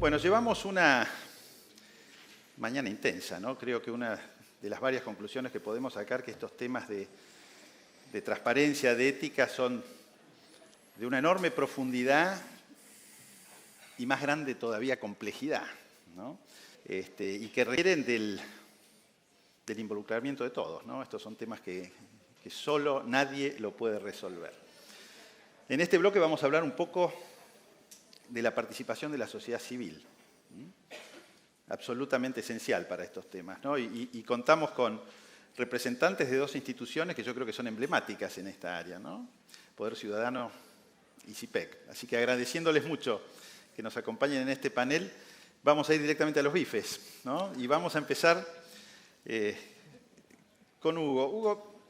Bueno, llevamos una mañana intensa, ¿no? Creo que una de las varias conclusiones que podemos sacar que estos temas de transparencia, de ética, son de una enorme profundidad y más grande todavía complejidad, ¿no? Y que requieren del involucramiento de todos, ¿no? Estos son temas que solo nadie lo puede resolver. En este bloque vamos a hablar un poco de la participación de la sociedad civil, absolutamente esencial para estos temas, ¿no? Y contamos con representantes de dos instituciones que yo creo que son emblemáticas en esta área, ¿no? Poder Ciudadano y CIPEC. Así que agradeciéndoles mucho que nos acompañen en este panel, vamos a ir directamente a los bifes, ¿no? Y vamos a empezar con Hugo. Hugo,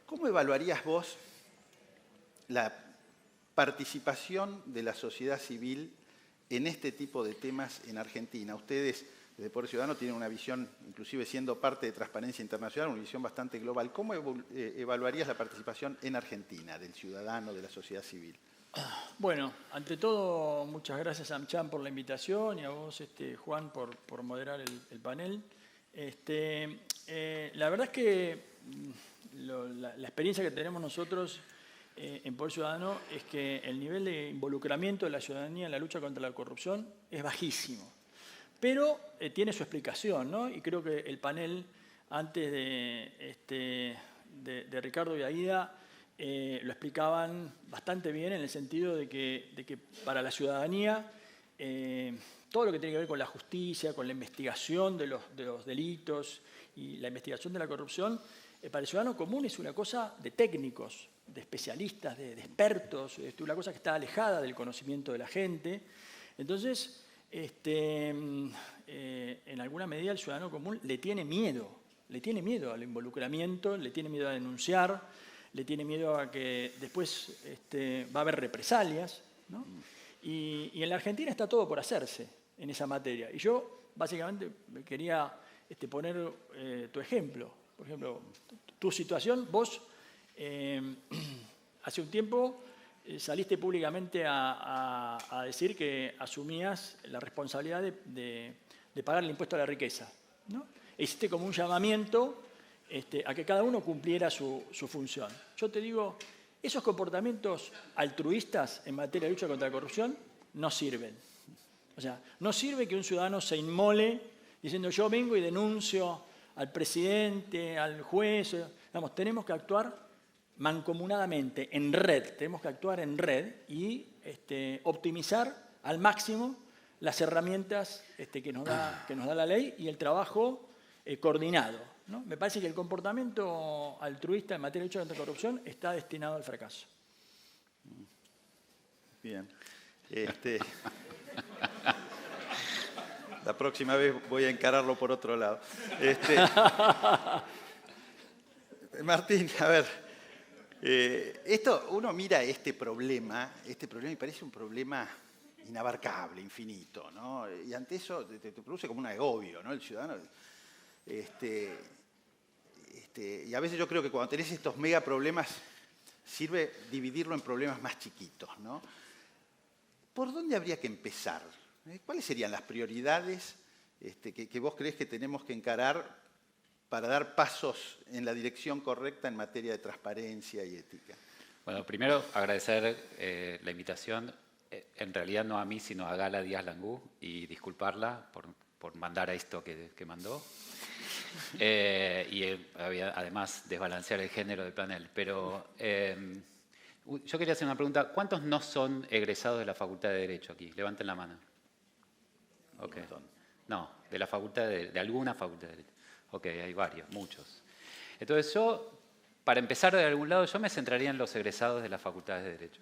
¿cómo evaluarías vos la participación de la sociedad civil en este tipo de temas en Argentina? Ustedes, desde Poder Ciudadano, tienen una visión, inclusive siendo parte de Transparencia Internacional, una visión bastante global. ¿Cómo evaluarías la participación en Argentina del ciudadano, de la sociedad civil? Bueno, ante todo, muchas gracias a AmCham por la invitación y a vos, Juan, por moderar el panel. La verdad es que la experiencia que tenemos nosotros en Poder Ciudadano es que el nivel de involucramiento de la ciudadanía en la lucha contra la corrupción es bajísimo. Pero tiene su explicación, ¿no? Y creo que el panel, antes de Ricardo y Aida, lo explicaban bastante bien en el sentido de que para la ciudadanía todo lo que tiene que ver con la justicia, con la investigación de los delitos y la investigación de la corrupción, para el ciudadano común es una cosa de técnicos, de especialistas, de expertos, una cosa que está alejada del conocimiento de la gente. Entonces, en alguna medida el ciudadano común le tiene miedo al involucramiento, le tiene miedo a denunciar, le tiene miedo a que después va a haber represalias, ¿no? Y en la Argentina está todo por hacerse en esa materia. Y yo, básicamente, quería poner tu ejemplo. Por ejemplo, tu situación, vos hace un tiempo saliste públicamente a decir que asumías la responsabilidad de pagar el impuesto a la riqueza, ¿no? Hiciste como un llamamiento a que cada uno cumpliera su función. Yo te digo, esos comportamientos altruistas en materia de lucha contra la corrupción no sirven. O sea, no sirve que un ciudadano se inmole diciendo yo vengo y denuncio al presidente, al juez. Vamos, tenemos que actuar mancomunadamente, en red. Tenemos que actuar en red y optimizar al máximo las herramientas que nos da la ley y el trabajo coordinado, ¿no? Me parece que el comportamiento altruista en materia de lucha contra la corrupción está destinado al fracaso. Bien. La próxima vez voy a encararlo por otro lado. Martín, a ver, uno mira este problema y parece un problema inabarcable, infinito, ¿no? Y ante eso te produce como un agobio, ¿no? El ciudadano. Y a veces yo creo que cuando tenés estos mega problemas, sirve dividirlo en problemas más chiquitos, ¿no? ¿Por dónde habría que empezar? ¿Cuáles serían las prioridades que vos creés que tenemos que encarar para dar pasos en la dirección correcta en materia de transparencia y ética? Bueno, primero agradecer la invitación, en realidad no a mí, sino a Gala Díaz Langú, y disculparla por mandar a esto que mandó. Además desbalancear el género del panel. Pero yo quería hacer una pregunta. ¿Cuántos no son egresados de la Facultad de Derecho aquí? Levanten la mano. Okay. No, de la facultad de alguna facultad de Derecho. Ok, hay varios, muchos. Entonces yo, para empezar de algún lado, yo me centraría en los egresados de las facultades de Derecho.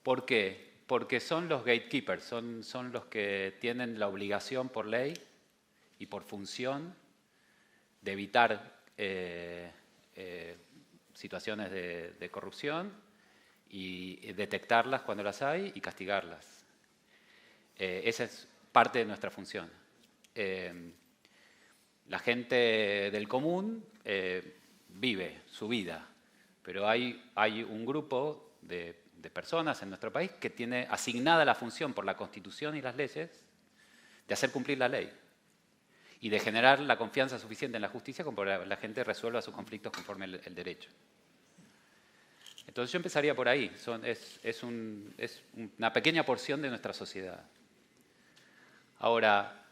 ¿Por qué? Porque son los gatekeepers, son los que tienen la obligación por ley y por función de evitar situaciones de corrupción y detectarlas cuando las hay y castigarlas. Esa es parte de nuestra función. La gente del común vive su vida, pero hay un grupo de de personas en nuestro país que tiene asignada la función por la Constitución y las leyes de hacer cumplir la ley y de generar la confianza suficiente en la justicia como para que la gente resuelva sus conflictos conforme el derecho. Entonces yo empezaría por ahí. Es una pequeña porción de nuestra sociedad. Ahora,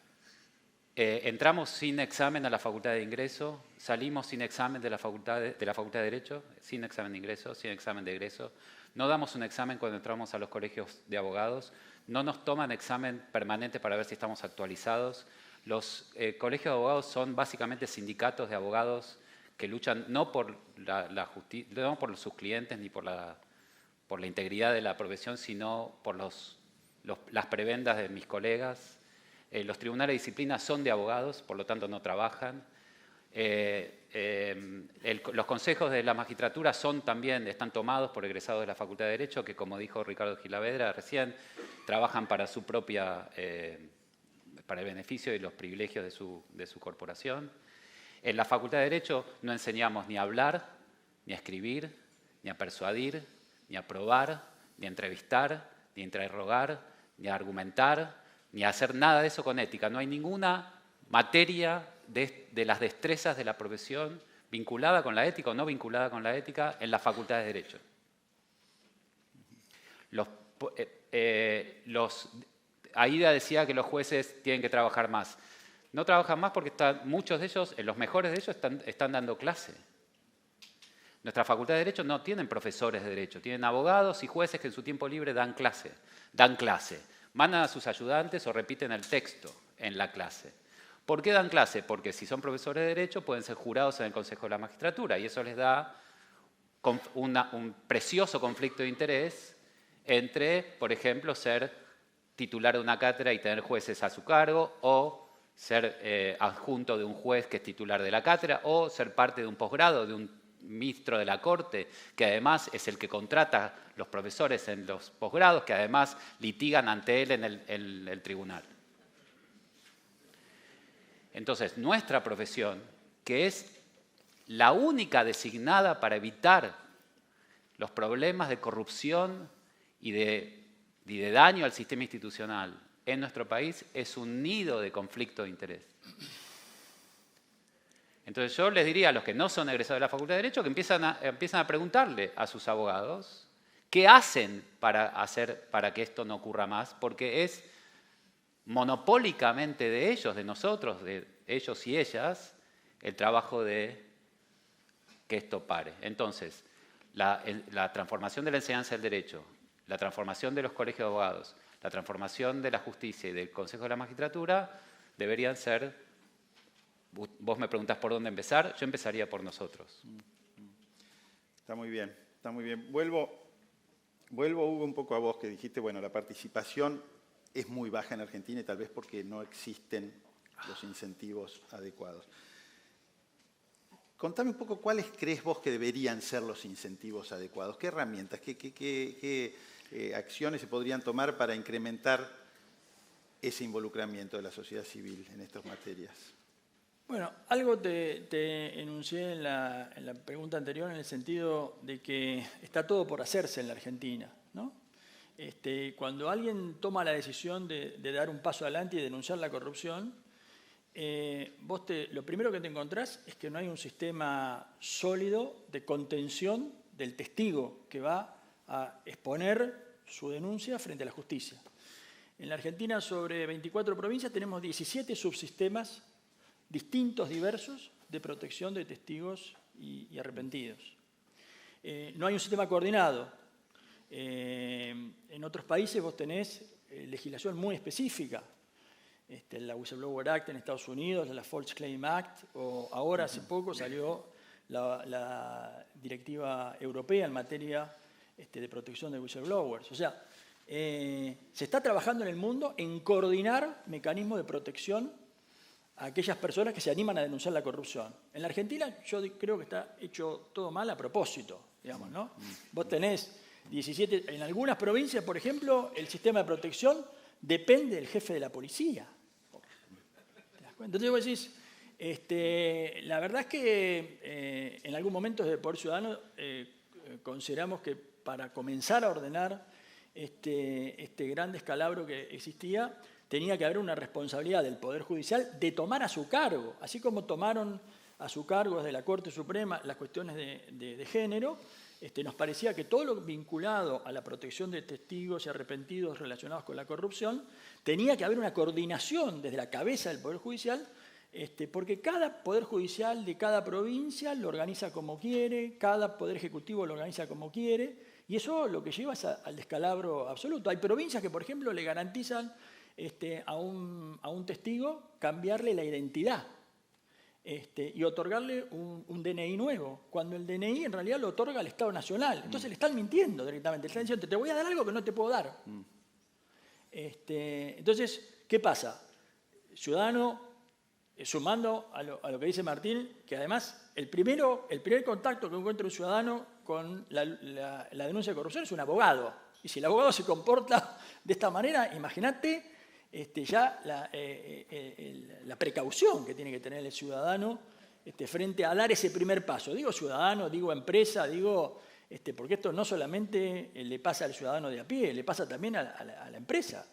entramos sin examen a la facultad de ingreso, salimos sin examen de la facultad de Derecho, sin examen de ingreso, sin examen de egreso. No damos un examen cuando entramos a los colegios de abogados, no nos toman examen permanente para ver si estamos actualizados. Los colegios de abogados son básicamente sindicatos de abogados que luchan no por no por sus clientes ni por la integridad de la profesión, sino por las prebendas de mis colegas. Los tribunales de disciplina son de abogados, por lo tanto no trabajan. Los consejos de la magistratura están tomados por egresados de la Facultad de Derecho, que como dijo Ricardo Gilavedra recién, trabajan para su propia, para el beneficio y los privilegios de su corporación. En la Facultad de Derecho no enseñamos ni a hablar, ni a escribir, ni a persuadir, ni a probar, ni a entrevistar, ni a interrogar, ni a argumentar, ni a hacer nada de eso con ética. No hay ninguna materia de las destrezas de la profesión vinculada con la ética o no vinculada con la ética en la Facultad de Derecho. Aida decía que los jueces tienen que trabajar más. No trabajan más porque muchos de ellos, los mejores de ellos, están dando clase. Nuestra Facultad de Derecho no tienen profesores de Derecho, tienen abogados y jueces que en su tiempo libre dan clase. Mandan a sus ayudantes o repiten el texto en la clase. ¿Por qué dan clase? Porque si son profesores de Derecho pueden ser jurados en el Consejo de la Magistratura y eso les da un precioso conflicto de interés entre, por ejemplo, ser titular de una cátedra y tener jueces a su cargo, o ser adjunto de un juez que es titular de la cátedra, o ser parte de un posgrado de un ministro de la Corte, que además es el que contrata los profesores en los posgrados, que además litigan ante él en el tribunal. Entonces, nuestra profesión, que es la única designada para evitar los problemas de corrupción y de daño al sistema institucional en nuestro país, es un nido de conflicto de interés. Entonces yo les diría a los que no son egresados de la Facultad de Derecho que empiezan a preguntarle a sus abogados qué hacen para que esto no ocurra más, porque es monopólicamente de ellos, de nosotros, de ellos y ellas, el trabajo de que esto pare. Entonces, la transformación de la enseñanza del derecho, la transformación de los colegios de abogados, la transformación de la justicia y del Consejo de la Magistratura deberían ser, vos me preguntás por dónde empezar, yo empezaría por nosotros. Está muy bien, está muy bien. Vuelvo, Hugo, un poco a vos que dijiste, bueno, la participación es muy baja en Argentina y tal vez porque no existen los incentivos adecuados. Contame un poco cuáles crees vos que deberían ser los incentivos adecuados, qué herramientas, qué acciones se podrían tomar para incrementar ese involucramiento de la sociedad civil en estas materias. Bueno, algo te enuncié en la pregunta anterior en el sentido de que está todo por hacerse en la Argentina, ¿no? Cuando alguien toma la decisión de dar un paso adelante y denunciar la corrupción, lo primero que te encontrás es que no hay un sistema sólido de contención del testigo que va a exponer su denuncia frente a la justicia. En la Argentina, sobre 24 provincias, tenemos 17 subsistemas distintos, diversos, de protección de testigos y arrepentidos. No hay un sistema coordinado. En otros países vos tenés legislación muy específica. La Whistleblower Act en Estados Unidos, la False Claim Act, o ahora hace poco salió la directiva europea en materia de protección de whistleblowers. O sea, se está trabajando en el mundo en coordinar mecanismos de protección a aquellas personas que se animan a denunciar la corrupción. En la Argentina yo creo que está hecho todo mal a propósito, digamos, ¿no? Vos tenés 17, en algunas provincias, por ejemplo, el sistema de protección depende del jefe de la policía. ¿Te das cuenta? Entonces vos decís, la verdad es que en algún momento desde el Poder Ciudadano consideramos que para comenzar a ordenar este gran descalabro que existía, tenía que haber una responsabilidad del Poder Judicial de tomar a su cargo, así como tomaron a su cargo desde la Corte Suprema las cuestiones de género. Nos parecía que todo lo vinculado a la protección de testigos y arrepentidos relacionados con la corrupción, tenía que haber una coordinación desde la cabeza del Poder Judicial, porque cada Poder Judicial de cada provincia lo organiza como quiere, cada Poder Ejecutivo lo organiza como quiere, y eso lo que lleva es al descalabro absoluto. Hay provincias que, por ejemplo, le garantizan a un testigo cambiarle la identidad. Y otorgarle un DNI nuevo, cuando el DNI en realidad lo otorga el Estado Nacional. Entonces le están mintiendo directamente, le están diciendo, te voy a dar algo que no te puedo dar. Entonces, ¿qué pasa? Ciudadano, sumando a lo que dice Martín, que además el primer contacto que encuentra un ciudadano con la denuncia de corrupción es un abogado. Y si el abogado se comporta de esta manera, imagínate ya la precaución que tiene que tener el ciudadano frente a dar ese primer paso. Digo ciudadano, digo empresa, digo porque esto no solamente le pasa al ciudadano de a pie, le pasa también a la empresa.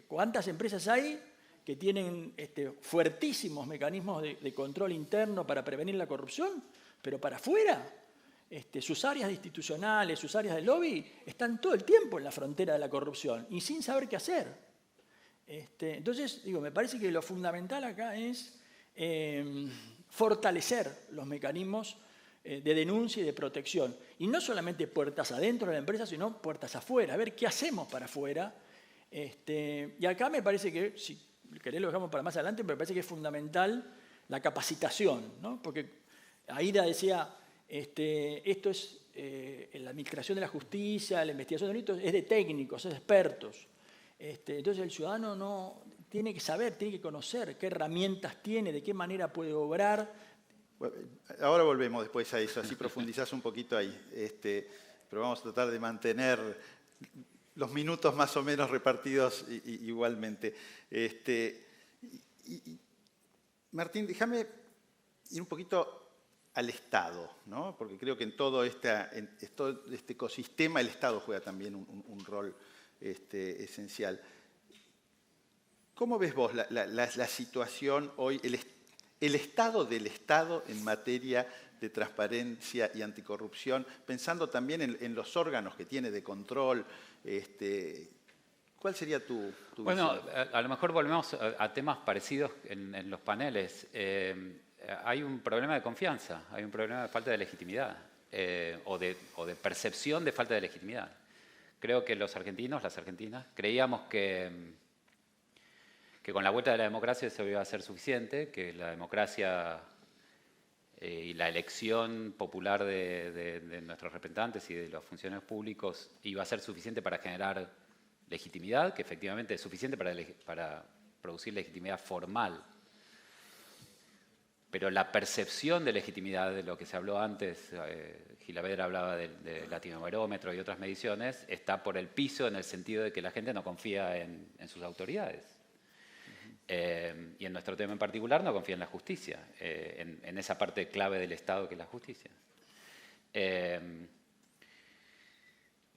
¿Cuántas empresas hay que tienen fuertísimos mecanismos de control interno para prevenir la corrupción, pero para afuera? Sus áreas institucionales, sus áreas de lobby están todo el tiempo en la frontera de la corrupción y sin saber qué hacer. Entonces, me parece que lo fundamental acá es fortalecer los mecanismos de denuncia y de protección. Y no solamente puertas adentro de la empresa, sino puertas afuera. A ver qué hacemos para afuera. Y acá me parece que, si querés lo dejamos para más adelante, pero me parece que es fundamental la capacitación, ¿no? Porque Aida decía, esto es la administración de la justicia, la investigación de delitos, es de técnicos, es de expertos. Entonces el ciudadano no tiene que saber, tiene que conocer qué herramientas tiene, de qué manera puede obrar. Bueno, ahora volvemos después a eso, así profundizás un poquito ahí. Pero vamos a tratar de mantener los minutos más o menos repartidos igualmente. Martín, déjame ir un poquito al Estado, ¿no? Porque creo que en todo este ecosistema el Estado juega también un rol esencial. ¿Cómo ves vos la situación hoy, el estado del Estado en materia de transparencia y anticorrupción, pensando también en los órganos que tiene de control? ¿Cuál sería tu Bueno, visión? a lo mejor volvemos a temas parecidos en los paneles. Hay un problema de confianza, hay un problema de falta de legitimidad o de percepción de falta de legitimidad. Creo que los argentinos, las argentinas, creíamos que con la vuelta de la democracia eso iba a ser suficiente, que la democracia y la elección popular de nuestros representantes y de los funcionarios públicos iba a ser suficiente para generar legitimidad, que efectivamente es suficiente para producir legitimidad formal. Pero la percepción de legitimidad, de lo que se habló antes, Gilavedra hablaba de latinobarómetro y otras mediciones, está por el piso en el sentido de que la gente no confía en sus autoridades. Y en nuestro tema en particular no confía en la justicia, en esa parte clave del Estado que es la justicia.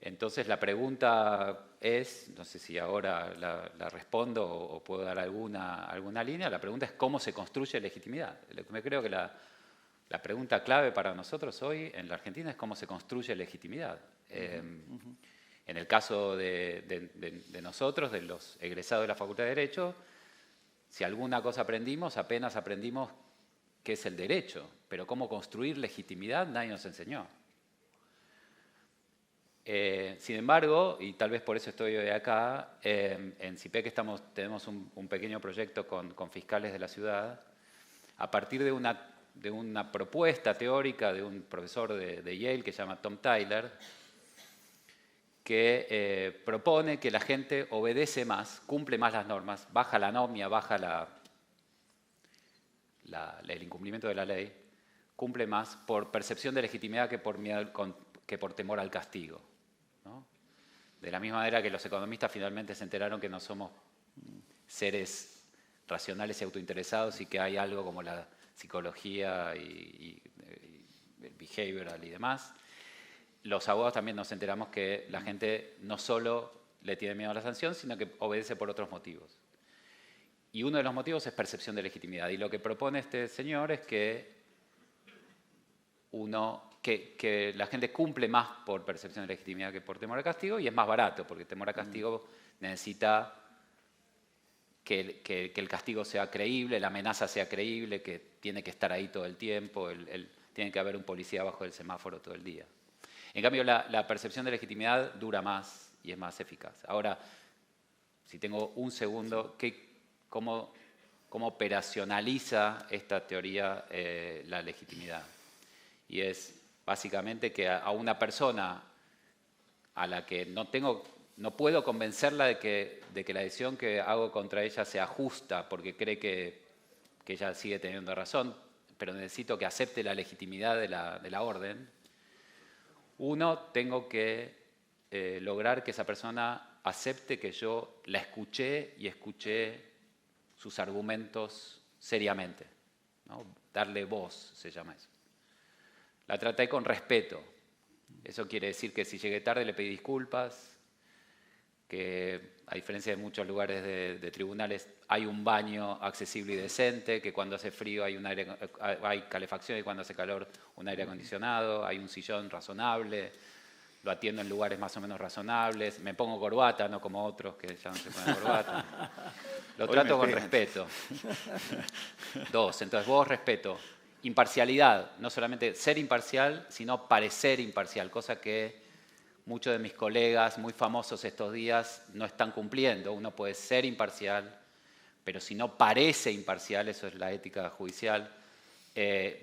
Entonces la pregunta es, no sé si ahora la respondo o puedo dar alguna línea, la pregunta es cómo se construye legitimidad. Me creo que la pregunta clave para nosotros hoy en la Argentina es cómo se construye legitimidad. En el caso de nosotros, de los egresados de la Facultad de Derecho, si alguna cosa apenas aprendimos qué es el derecho, pero cómo construir legitimidad nadie nos enseñó. Sin embargo, y tal vez por eso estoy hoy acá, en CIPEC tenemos un pequeño proyecto con fiscales de la ciudad, a partir de una propuesta teórica de un profesor de Yale que se llama Tom Tyler, que propone que la gente obedece más, cumple más las normas, baja la anomia, baja el incumplimiento de la ley, cumple más por percepción de legitimidad que por temor al castigo, ¿no? De la misma manera que los economistas finalmente se enteraron que no somos seres racionales y autointeresados y que hay algo como la psicología y el behavioral y demás. los abogados también nos enteramos que la gente no solo le tiene miedo a la sanción, sino que obedece por otros motivos. Y uno de los motivos es percepción de legitimidad. Y lo que propone este señor es que que la gente cumple más por percepción de legitimidad que por temor a castigo, y es más barato, porque temor a castigo necesita que el castigo sea creíble, la amenaza sea creíble, que tiene que estar ahí todo el tiempo, tiene que haber un policía bajo el semáforo todo el día. En cambio, la percepción de legitimidad dura más y es más eficaz. Ahora, si tengo un segundo, ¿cómo operacionaliza esta teoría la legitimidad? Y es básicamente que a una persona a la que no puedo convencerla de que la decisión que hago contra ella sea justa porque cree que ella sigue teniendo razón, pero necesito que acepte la legitimidad de la orden. Uno, tengo que lograr que esa persona acepte que yo la escuché y escuché sus argumentos seriamente, ¿no? Darle voz, se llama eso. La traté con respeto. Eso quiere decir que si llegué tarde le pedí disculpas, que a diferencia de muchos lugares de tribunales hay un baño accesible y decente, que cuando hace frío hay calefacción y cuando hace calor un aire acondicionado, hay un sillón razonable, lo atiendo en lugares más o menos razonables, me pongo corbata, no como otros que ya no se ponen corbata. Lo trato con respeto. Dos, entonces vos respeto. Imparcialidad, no solamente ser imparcial, sino parecer imparcial, cosa que muchos de mis colegas muy famosos estos días no están cumpliendo. Uno puede ser imparcial, pero si no parece imparcial, eso es la ética judicial,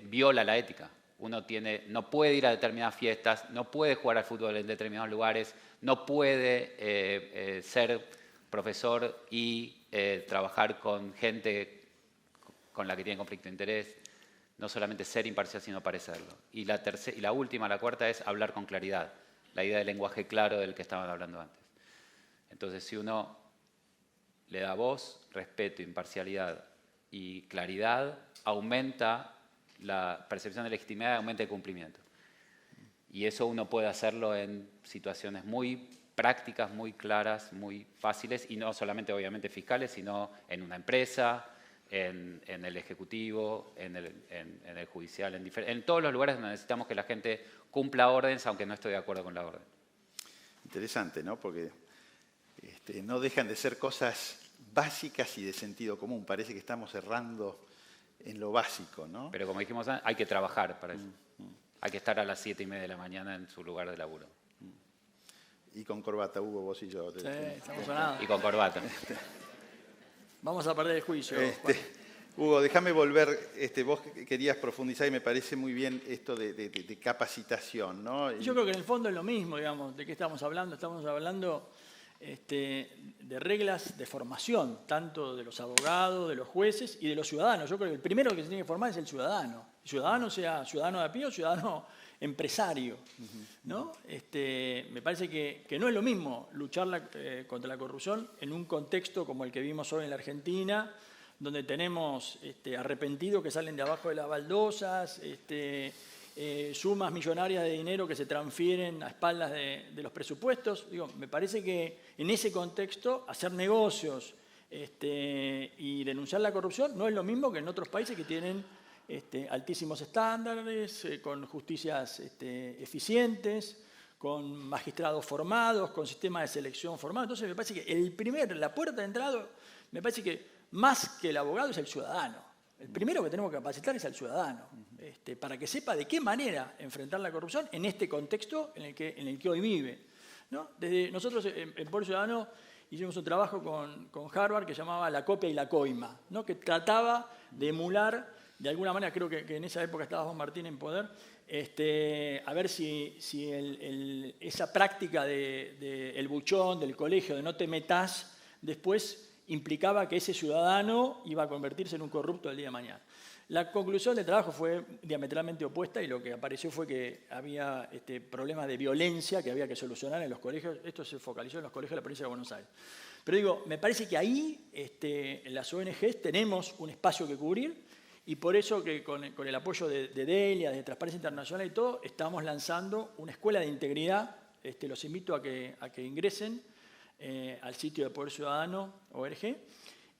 viola la ética. Uno no puede ir a determinadas fiestas, no puede jugar al fútbol en determinados lugares, no puede ser profesor y trabajar con gente con la que tiene conflicto de interés. No solamente ser imparcial, sino parecerlo. Y la última, la cuarta, es hablar con claridad. La idea del lenguaje claro del que estaban hablando antes. Entonces, si uno le da voz, respeto, imparcialidad y claridad, aumenta la percepción de legitimidad y aumenta el cumplimiento. Y eso uno puede hacerlo en situaciones muy prácticas, muy claras, muy fáciles, y no solamente obviamente fiscales, sino en una empresa, en el ejecutivo, en el judicial, en todos los lugares donde necesitamos que la gente cumpla órdenes, aunque no estoy de acuerdo con la orden. Interesante, ¿no? Porque no dejan de ser cosas básicas y de sentido común. Parece que estamos errando en lo básico, ¿no? Pero como dijimos antes, hay que trabajar para eso. Hay que estar a las 7:30 de la mañana en su lugar de laburo. Y con corbata, Hugo, vos y yo. Sí, estamos sonados. Y con corbata. Vamos a perder el juicio. Hugo, déjame volver, vos querías profundizar y me parece muy bien esto de capacitación, ¿no? Yo creo que en el fondo es lo mismo, digamos, ¿de qué estamos hablando? Estamos hablando de reglas de formación, tanto de los abogados, de los jueces y de los ciudadanos. Yo creo que el primero que se tiene que formar es el ciudadano. El ciudadano sea ciudadano de a pie o ciudadano empresario, ¿no? Me parece que no es lo mismo luchar contra la corrupción en un contexto como el que vimos hoy en la Argentina, donde tenemos arrepentidos que salen de abajo de las baldosas, sumas millonarias de dinero que se transfieren a espaldas de los presupuestos. Digo, me parece que en ese contexto hacer negocios y denunciar la corrupción no es lo mismo que en otros países que tienen altísimos estándares, con justicias eficientes, con magistrados formados, con sistemas de selección formados. Entonces me parece que la puerta de entrada, me parece que más que el abogado es el ciudadano. El primero que tenemos que capacitar es al ciudadano, para que sepa de qué manera enfrentar la corrupción en este contexto en el que hoy vive, ¿no? Nosotros en Poder Ciudadano hicimos un trabajo con Harvard que llamaba La copia y la coima, ¿no? Que trataba de emular, de alguna manera, creo que en esa época estaba Juan Martín en poder, a ver si esa práctica del buchón, del colegio, de no te metas, después implicaba que ese ciudadano iba a convertirse en un corrupto el día de mañana. La conclusión del trabajo fue diametralmente opuesta y lo que apareció fue que había problemas de violencia que había que solucionar en los colegios. Esto se focalizó en los colegios de la provincia de Buenos Aires. Pero digo, me parece que ahí en las ONGs tenemos un espacio que cubrir Y por eso que con el apoyo de Delia, de Transparencia Internacional y todo, estamos lanzando una escuela de integridad. Los invito a que ingresen al sitio de Poder Ciudadano, ORG.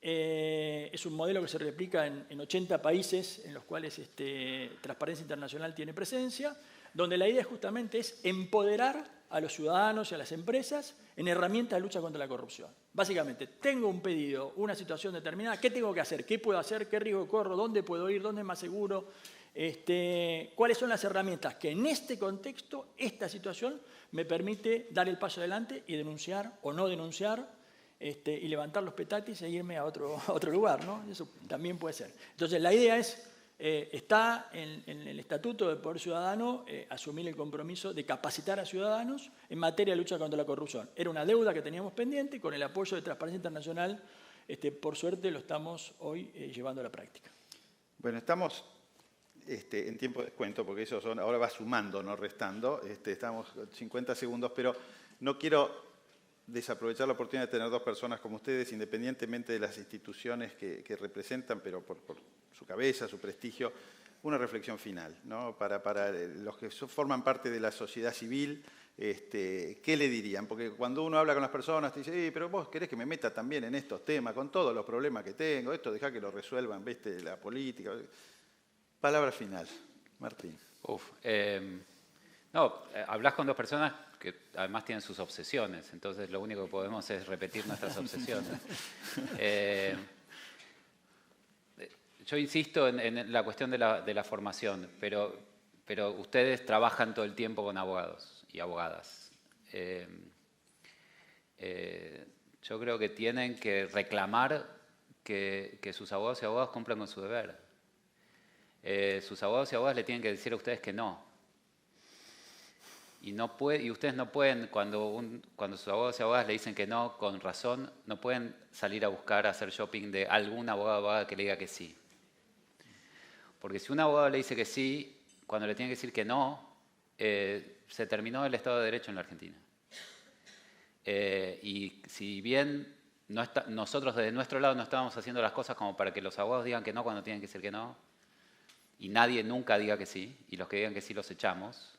Es un modelo que se replica en 80 países en los cuales Transparencia Internacional tiene presencia, donde la idea justamente es empoderar a los ciudadanos y a las empresas en herramientas de lucha contra la corrupción. Básicamente, tengo un pedido, una situación determinada, ¿qué tengo que hacer? ¿Qué puedo hacer? ¿Qué riesgo corro? ¿Dónde puedo ir? ¿Dónde es más seguro? ¿Cuáles son las herramientas que en este contexto, esta situación, me permite dar el paso adelante y denunciar o no denunciar y levantar los petatis e irme a otro lugar, ¿no? Eso también puede ser. Entonces, la idea es, está en el Estatuto del Poder Ciudadano asumir el compromiso de capacitar a ciudadanos en materia de lucha contra la corrupción. Era una deuda que teníamos pendiente y con el apoyo de Transparencia Internacional, por suerte, lo estamos hoy llevando a la práctica. Bueno, estamos en tiempo de descuento, porque eso ahora va sumando, no restando. Estamos 50 segundos, pero no quiero desaprovechar la oportunidad de tener dos personas como ustedes, independientemente de las instituciones que representan, pero por su cabeza, su prestigio, una reflexión final, ¿no? Para los que forman parte de la sociedad civil, ¿qué le dirían? Porque cuando uno habla con las personas, te dice, pero vos querés que me meta también en estos temas, con todos los problemas que tengo, esto dejá que lo resuelvan, ¿viste? La política. Palabra final, Martín. Hablas con dos personas que además tienen sus obsesiones, entonces lo único que podemos es repetir nuestras obsesiones. Yo insisto en la cuestión de la formación, pero ustedes trabajan todo el tiempo con abogados y abogadas. Yo creo que tienen que reclamar que sus abogados y abogadas cumplan con su deber. Sus abogados y abogadas le tienen que decir a ustedes que no. Y ustedes no pueden, cuando sus abogados y abogadas le dicen que no, con razón, no pueden salir a buscar, a hacer shopping de algún abogado o abogada que le diga que sí. Porque si un abogado le dice que sí, cuando le tiene que decir que no, se terminó el Estado de Derecho en la Argentina. Y si bien nosotros desde nuestro lado no estábamos haciendo las cosas como para que los abogados digan que no cuando tienen que decir que no, y nadie nunca diga que sí, y los que digan que sí los echamos,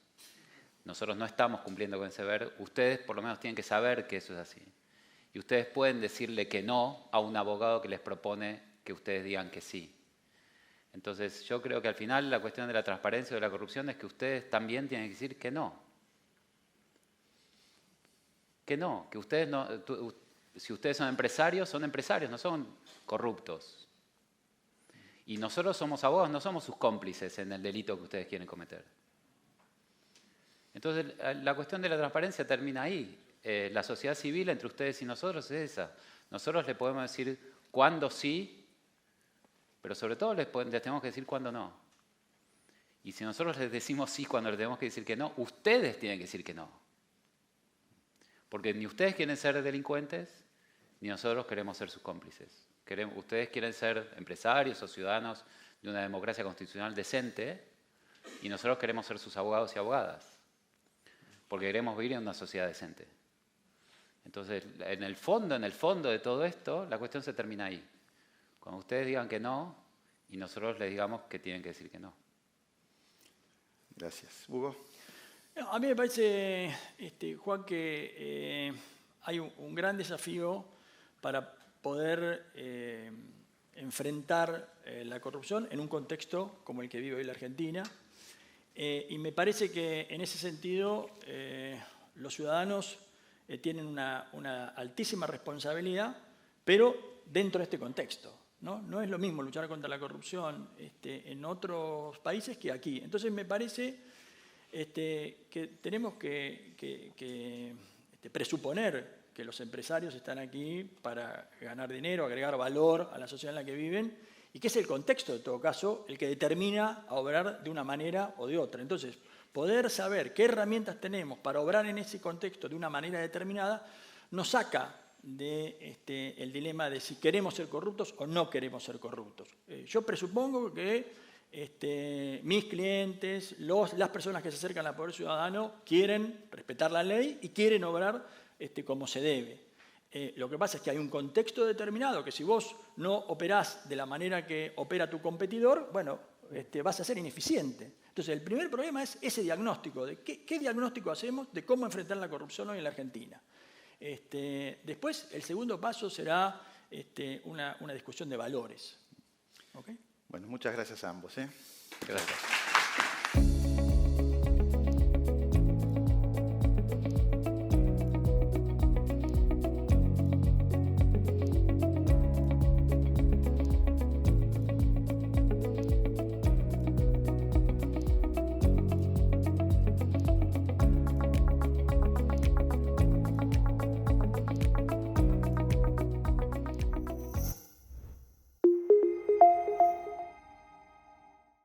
nosotros no estamos cumpliendo con ese deber, ustedes por lo menos tienen que saber que eso es así. Y ustedes pueden decirle que no a un abogado que les propone que ustedes digan que sí. Entonces yo creo que al final la cuestión de la transparencia o de la corrupción es que ustedes también tienen que decir que no. Que no, que ustedes no, si ustedes son empresarios, no son corruptos. Y nosotros somos abogados, no somos sus cómplices en el delito que ustedes quieren cometer. Entonces, la cuestión de la transparencia termina ahí. La sociedad civil entre ustedes y nosotros es esa. Nosotros les podemos decir cuándo sí, pero sobre todo les tenemos que decir cuándo no. Y si nosotros les decimos sí cuando les tenemos que decir que no, ustedes tienen que decir que no. Porque ni ustedes quieren ser delincuentes, ni nosotros queremos ser sus cómplices. Ustedes quieren ser empresarios o ciudadanos de una democracia constitucional decente, y nosotros queremos ser sus abogados y abogadas. Porque queremos vivir en una sociedad decente. Entonces, en el fondo de todo esto, la cuestión se termina ahí. Cuando ustedes digan que no, y nosotros les digamos que tienen que decir que no. Gracias. Hugo. A mí me parece, Juan, que hay un gran desafío para poder enfrentar la corrupción en un contexto como el que vive hoy la Argentina. Y me parece que en ese sentido los ciudadanos tienen una altísima responsabilidad, pero dentro de este contexto, ¿no? No es lo mismo luchar contra la corrupción en otros países que aquí. Entonces me parece que tenemos que presuponer que los empresarios están aquí para ganar dinero, agregar valor a la sociedad en la que viven, y que es el contexto, en todo caso, el que determina a obrar de una manera o de otra. Entonces, poder saber qué herramientas tenemos para obrar en ese contexto de una manera determinada nos saca del dilema de si queremos ser corruptos o no queremos ser corruptos. Yo presupongo que mis clientes, las personas que se acercan al Poder Ciudadano quieren respetar la ley y quieren obrar como se debe. Lo que pasa es que hay un contexto determinado que si vos no operás de la manera que opera tu competidor, bueno, vas a ser ineficiente. Entonces, el primer problema es ese diagnóstico, de qué diagnóstico hacemos de cómo enfrentar la corrupción hoy en la Argentina. Después, el segundo paso será una discusión de valores. ¿Okay? Bueno, muchas gracias a ambos. Gracias.